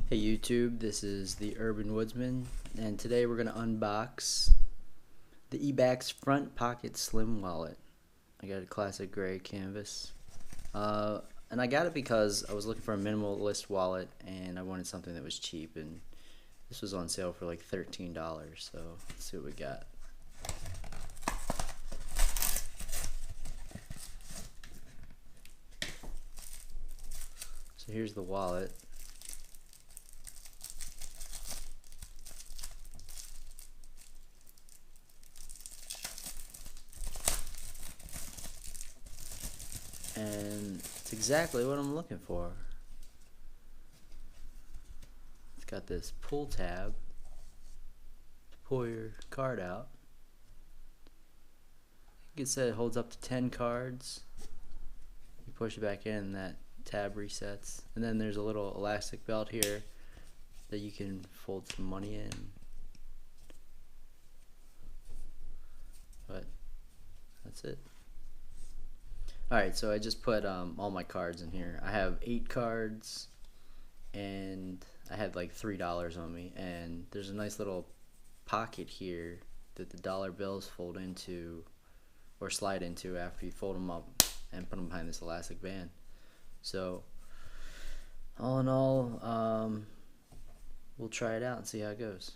Hey YouTube, this is the Urban Woodsman, and today we're going to unbox the Vbax Front Pocket Slim Wallet. I got a classic gray canvas, and I got it because I was looking for a minimalist wallet and I wanted something that was cheap, and this was on sale for like $13, so let's see what we got. So here's the wallet. And it's exactly what I'm looking for. It's got this pull tab to pull your card out. Like it said, it holds up to 10 cards. You push it back in and that tab resets. And then there's a little elastic belt here that you can fold some money in. But that's it. Alright, so I just put all my cards in here. I have 8 cards, and I had like $3 on me, and there's a nice little pocket here that the dollar bills fold into or slide into after you fold them up and put them behind this elastic band. So all in all, we'll try it out and see how it goes.